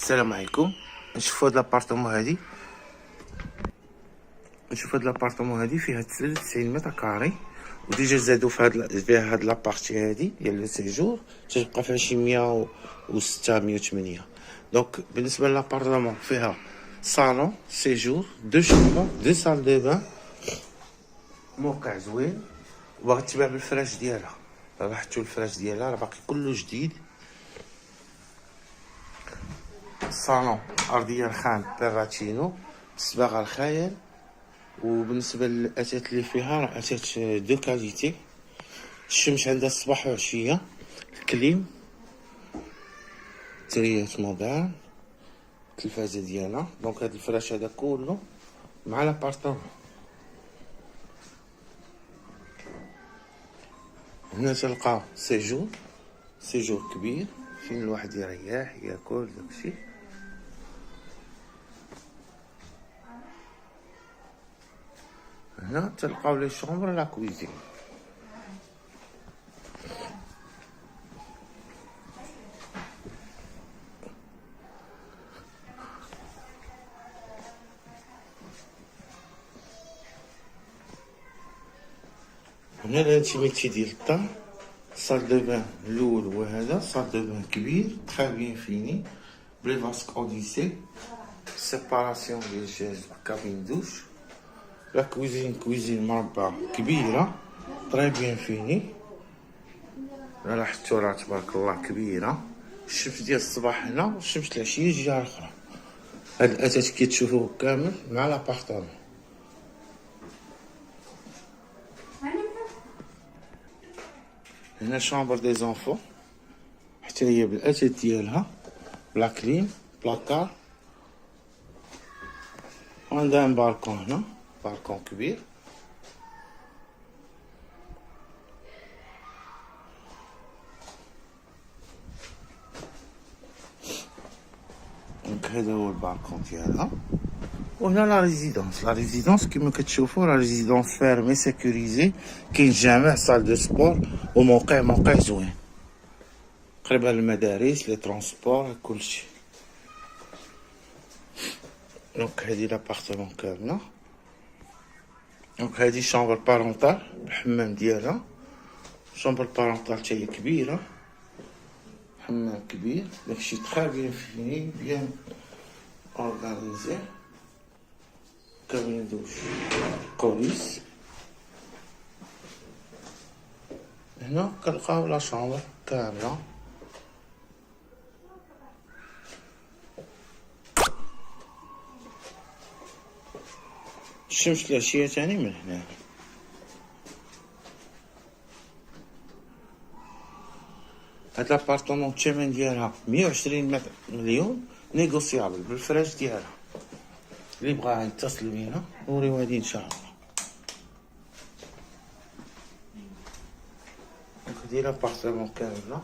السلام عليكم. نشوفوا هاد لابارتمون هادي، فيها 93 متر كاري، وديجا زادو فيها هاد لابارتي هادي ديال لو سيجور تتبقى فيها شي 106 108. دونك بالنسبه للابارتمون فيها صالون سيجور، دو شومبر، دو سال دو بان، موقع زوين، وغتباع بالفراش ديالها. لاحظتوا الفراش ديالها راه باقي كله جديد. صالون ارضيه رخام بيراتشينو بالصباغه الخيال. وبالنسبه للاثاث اللي فيها راه اثاث دو كاليتي. الشمس عندها الصباح وعشيه، الكليم، تريات مودرن، التلفازه ديالها. دونك هاد الفراش هذا كله مع لابارتمون. هنا تلقاو سيجور كبير فين الواحد يريح ياكل داكشي. هنا تلقاو لي شومبر لا كويزين. هنا الانتيميتي ديال الدار، صال دو بان الاول هو هذا، صال دو بان كبير تري بيان فيني بلي فاسك اوديسي، سيباراسيون ديال جاز كابين دوش. لا كويزين مربع كبيره تري بيان فيني. لاحظتوا راه تبارك الله كبيره. الشمس ديال الصباح هنا والشمس العشيه جهه اخرى. هاد الاثاث كتشوفوه كامل مع لابارتمون. هنا شامبر دي زونفون حتى هي بالاثاث ديالها، بلا كليم، بلاكار. وعندها بالكون هنا، بالكون كبير. دونك هذا هو البالكون ديالها. وهنا لا ريزيدونس كما كتشوفوا، لا ريزيدونس فيرمي سيكوريزي، كاين جامع، صال دو سبور، وموقع زوين قريب على المدارس، لي ترونسبور، كلشي. دونك هادي لابارتمون كامله. دونك هادي شامبر بارونتال بالحمام ديالها. شامبر بارونتال حتى هي كبيره، حمام كبير، داكشي تخي بيان فيني، بيان اورغانيزي، كابين دوش، كوليس. هنا كنلقاو لا شامبر كامله. الشمس العشيه تاني من هنا. هاد لابارتمون الثمن ديالها 120 مليون نيغوسيابل بالفراش ديالها. اللي بغاها يتصل بينا نوريو هادي ان شاء الله. دونك هادي لابارتمون كامله.